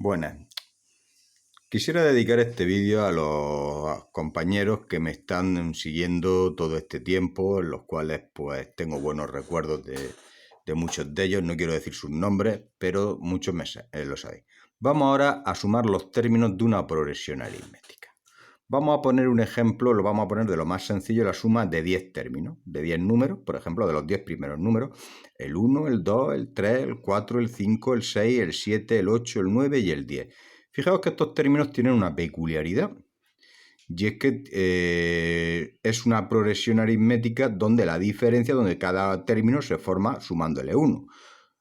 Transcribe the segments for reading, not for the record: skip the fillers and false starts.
Buenas. Quisiera dedicar este vídeo a los compañeros que me están siguiendo todo este tiempo, en los cuales pues tengo buenos recuerdos de muchos de ellos. No quiero decir sus nombres, pero muchos lo sabéis. Vamos ahora a sumar los términos de una progresión aritmética. Vamos a poner un ejemplo, lo vamos a poner de lo más sencillo, la suma de 10 términos, de 10 números, por ejemplo, de los 10 primeros números, el 1, el 2, el 3, el 4, el 5, el 6, el 7, el 8, el 9 y el 10. Fijaos que estos términos tienen una peculiaridad, y es que es una progresión aritmética donde la diferencia, donde cada término se forma sumándole 1.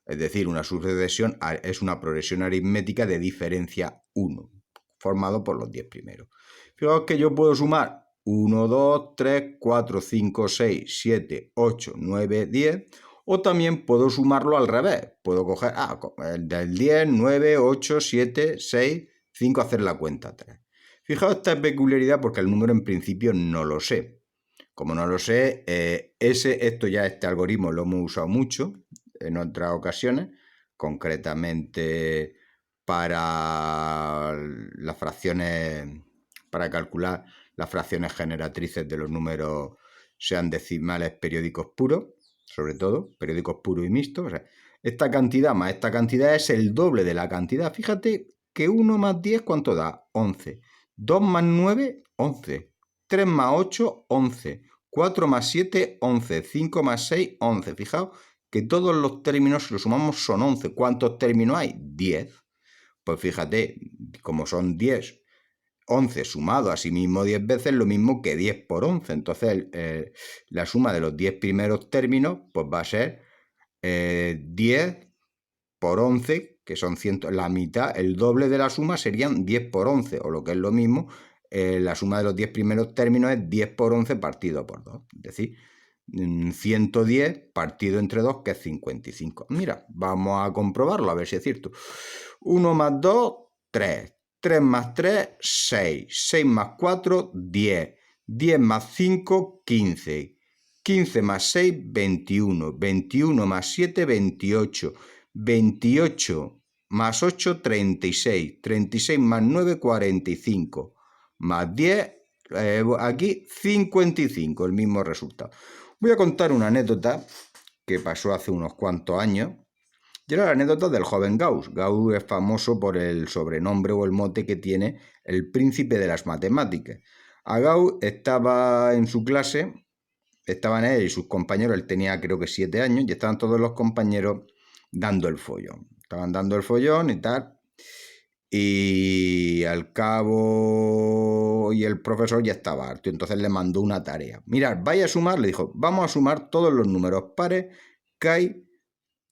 Es decir, una sucesión es una progresión aritmética de diferencia 1, formado por los 10 primeros. Fijaos que yo puedo sumar 1, 2, 3, 4, 5, 6, 7, 8, 9, 10, o también puedo sumarlo al revés. Puedo coger el del 10, 9, 8, 7, 6, 5, hacer la cuenta 3. Fijaos esta peculiaridad porque el número en principio no lo sé. Como no lo sé, este algoritmo lo hemos usado mucho en otras ocasiones, concretamente para las fracciones, para calcular las fracciones generatrices de los números, sean decimales periódicos puros, sobre todo, periódicos puros y mixtos. O sea, esta cantidad más esta cantidad es el doble de la cantidad. Fíjate que 1 más 10, ¿cuánto da? 11. 2 más 9, 11. 3 más 8, 11. 4 más 7, 11. 5 más 6, 11. Fijaos que todos los términos, si los sumamos, son 11. ¿Cuántos términos hay? 10. Pues fíjate, como son 10, 11 sumado a sí mismo 10 veces, lo mismo que 10 por 11. Entonces, la suma de los 10 primeros términos pues va a ser 10 por 11, que son 100, la mitad, el doble de la suma serían 10 por 11, o lo que es lo mismo, la suma de los 10 primeros términos es 10 por 11 partido por 2. Es decir, 110 partido entre 2, que es 55. Mira, vamos a comprobarlo, a ver si es cierto. 1 más 2, 3. 3 más 3, 6. 6 más 4, 10. 10 más 5, 15. 15 más 6, 21. 21 más 7, 28. 28 más 8, 36. 36 más 9, 45. Más 10, aquí 55, el mismo resultado. Voy a contar una anécdota que pasó hace unos cuantos años. Y era la anécdota del joven Gauss. Gauss es famoso por el sobrenombre o el mote que tiene el príncipe de las matemáticas. A Gauss estaba en su clase, estaban él y sus compañeros, él tenía creo que 7 años, y estaban todos los compañeros dando el follón. Estaban dando el follón y tal. Y al cabo, y el profesor ya estaba harto, entonces le mandó una tarea. Mirad, vaya a sumar, le dijo, vamos a sumar todos los números pares que hay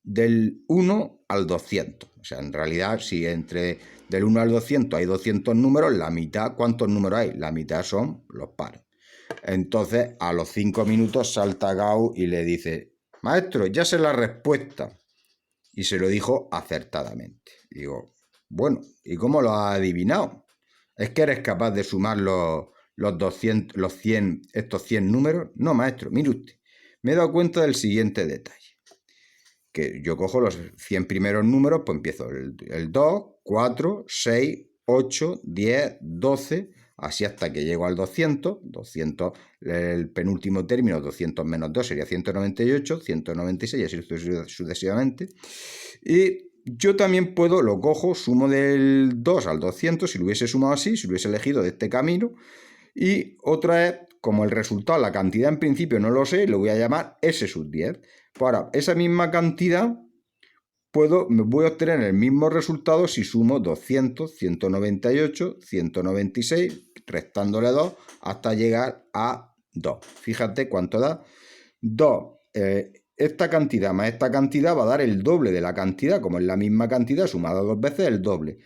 del 1 al 200. O sea, en realidad, si del 1 al 200 hay 200 números, la mitad, ¿cuántos números hay? La mitad son los pares. Entonces, a los 5 minutos salta Gauss y le dice, maestro, ya sé la respuesta. Y se lo dijo acertadamente. Digo, bueno, ¿y cómo lo has adivinado? ¿Es que eres capaz de sumar los 200, estos 100 números? No, maestro, mire usted, me he dado cuenta del siguiente detalle. Que yo cojo los 100 primeros números, pues empiezo el 2, 4, 6, 8, 10, 12, así hasta que llego al 200. 200, el penúltimo término, 200 menos 2 sería 198, 196 y así sucesivamente. Y yo también puedo, lo cojo, sumo del 2 al 200, si lo hubiese sumado así, si lo hubiese elegido de este camino. Y otra es, como el resultado, la cantidad en principio no lo sé, lo voy a llamar S sub 10. Pues ahora, esa misma cantidad voy a obtener el mismo resultado si sumo 200, 198, 196, restándole 2 hasta llegar a 2. Fíjate cuánto da. 2. Esta cantidad más esta cantidad va a dar el doble de la cantidad, como es la misma cantidad sumada 2 veces, el doble.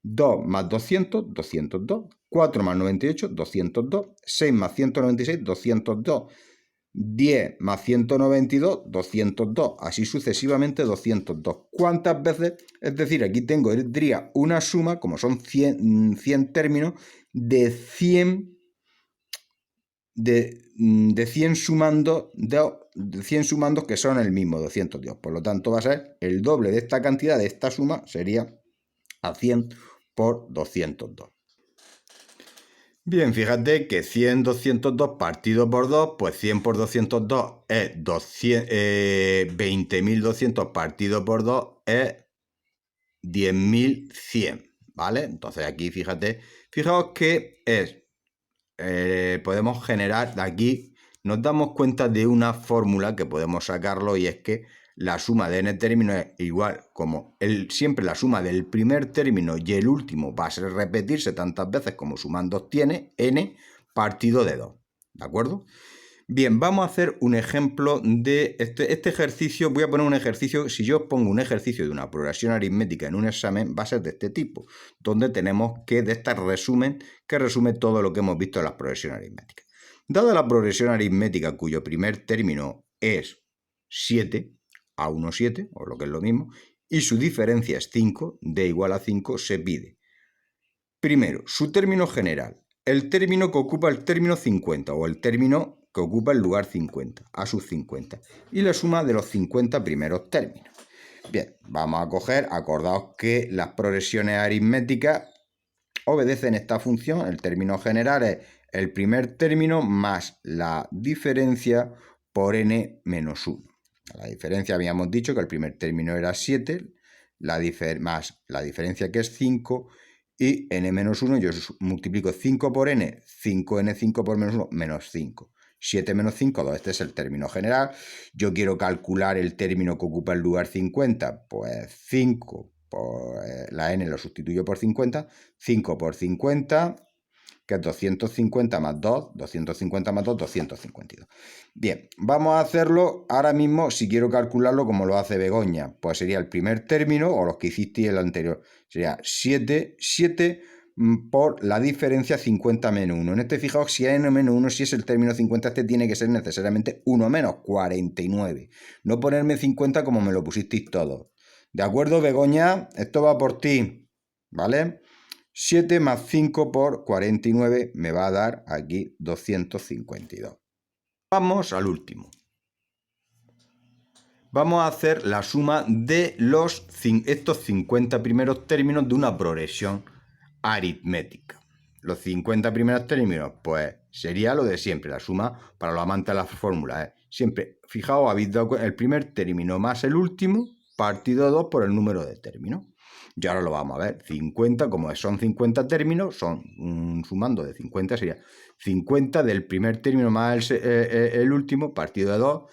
2 más 200, 202. 4 más 98, 202. 6 más 196, 202. 10 más 192, 202. Así sucesivamente 202. ¿Cuántas veces? Es decir, aquí tendría una suma, como son 100 términos, de 100 sumandos de 100 sumandos que son el mismo, 202. Por lo tanto, va a ser el doble de esta cantidad, de esta suma, sería a 100 por 202. Bien, fíjate que 100, 202 partido por 2, pues 100 por 202 es 20.200 partido por 2 es 10.100, ¿vale? Entonces aquí fijaos que podemos generar de aquí, nos damos cuenta de una fórmula que podemos sacarlo, y es que la suma de n términos es igual, como siempre la suma del primer término y el último va a repetirse tantas veces como sumando tiene, n partido de 2, ¿de acuerdo? Bien, vamos a hacer un ejemplo de este ejercicio. Voy a poner un ejercicio. Si yo os pongo un ejercicio de una progresión aritmética en un examen, va a ser de este tipo, donde tenemos que de este resumen que resume todo lo que hemos visto en las progresiones aritméticas. Dada la progresión aritmética cuyo primer término es 7, A1, 7, o lo que es lo mismo, y su diferencia es 5, d igual a 5, se pide primero su término general, el término que ocupa el término 50 o el término que ocupa el lugar 50, a sus 50, y la suma de los 50 primeros términos. Bien, vamos a coger, acordaos que las progresiones aritméticas obedecen esta función. El término general es el primer término más la diferencia por n menos 1. La diferencia habíamos dicho que el primer término era 7, más la diferencia que es 5, y n-1, yo multiplico 5 por n, 5n5 por menos 1, menos 5. 7 menos 5, 2. Este es el término general. Yo quiero calcular el término que ocupa el lugar 50, pues 5 por la n lo sustituyo por 50. 5 por 50, que es 250 más 2, 250 más 2, 252. Bien, vamos a hacerlo ahora mismo. Si quiero calcularlo como lo hace Begoña, pues sería el primer término, o los que hiciste el anterior, sería 7 por la diferencia 50 menos 1. En este, fijaos, si es n menos 1, si es el término 50, este tiene que ser necesariamente 1 menos 49. No ponerme 50 como me lo pusisteis todos. ¿De acuerdo, Begoña? Esto va por ti, ¿vale? 7 más 5 por 49 me va a dar aquí 252. Vamos al último. Vamos a hacer la suma de estos 50 primeros términos de una progresión aritmética. Los 50 primeros términos, pues sería lo de siempre, la suma para los amantes de las fórmulas. Siempre, fijaos, habéis dado el primer término más el último, partido 2 por el número de términos. Y ahora lo vamos a ver. 50, como son 50 términos, sumando de 50 sería 50 del primer término más el último, partido de 2,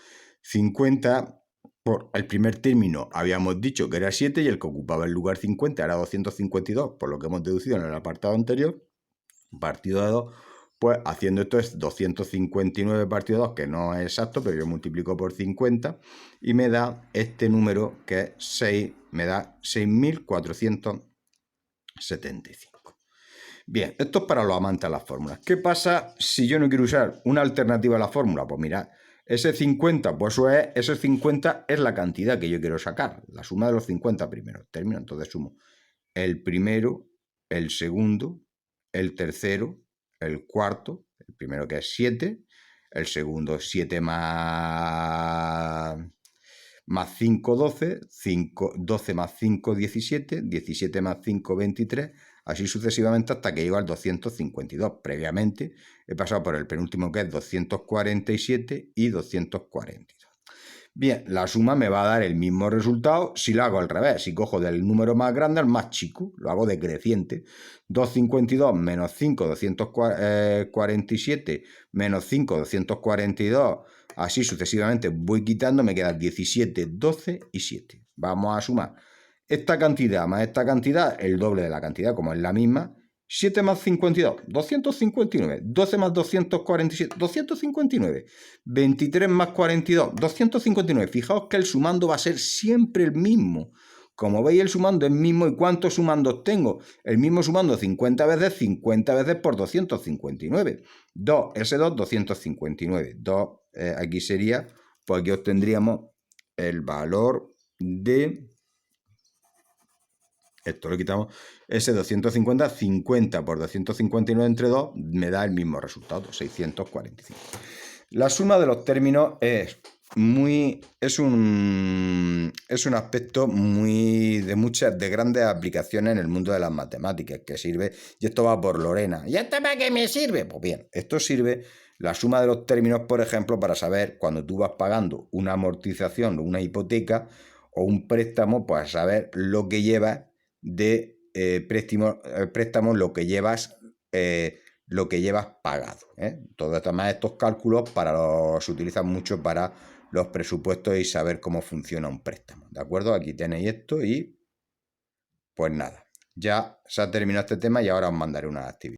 50 por el primer término habíamos dicho que era 7 y el que ocupaba el lugar 50 era 252, por lo que hemos deducido en el apartado anterior, partido de 2, pues haciendo esto es 259 partido de 2, que no es exacto, pero yo multiplico por 50 y me da este número que es 6, me da 6.475. Bien, esto es para los amantes de las fórmulas. ¿Qué pasa si yo no quiero usar una alternativa a la fórmula? Pues mirad, ese 50, pues ese 50 es la cantidad que yo quiero sacar, la suma de los 50 primeros términos. Entonces sumo el primero, el segundo, el tercero, el cuarto, el primero que es 7, el segundo 7 más 5, 12, 12 más 5, 17, 17 más 5, 23, así sucesivamente hasta que llego al 252. Previamente he pasado por el penúltimo, que es 247 y 242. Bien, la suma me va a dar el mismo resultado si lo hago al revés. Si cojo del número más grande al más chico, lo hago decreciente. 252 menos 5, 247, menos 5, 242, así sucesivamente voy quitando, me quedan 17, 12 y 7. Vamos a sumar esta cantidad más esta cantidad, el doble de la cantidad, como es la misma. 7 más 52, 259. 12 más 247, 259. 23 más 42, 259. Fijaos que el sumando va a ser siempre el mismo. Como veis, el sumando es el mismo. ¿Y cuántos sumandos tengo? El mismo sumando 50 veces por 259. 2, ese 2, 259. 2, aquí sería, pues aquí obtendríamos el valor de... Esto lo quitamos, ese 250, 50 por 259 entre 2, me da el mismo resultado, 645. La suma de los términos es es un aspecto de grandes aplicaciones en el mundo de las matemáticas, que sirve, y esto va por Lorena. ¿Y esto para qué me sirve? Pues bien, esto sirve la suma de los términos, por ejemplo, para saber cuando tú vas pagando una amortización o una hipoteca o un préstamo, pues saber lo que llevas de préstamo, lo que llevas pagado. Entonces, además, estos cálculos se utilizan mucho para los presupuestos y saber cómo funciona un préstamo. ¿De acuerdo? Aquí tenéis esto y pues nada, ya se ha terminado este tema y ahora os mandaré una actividad.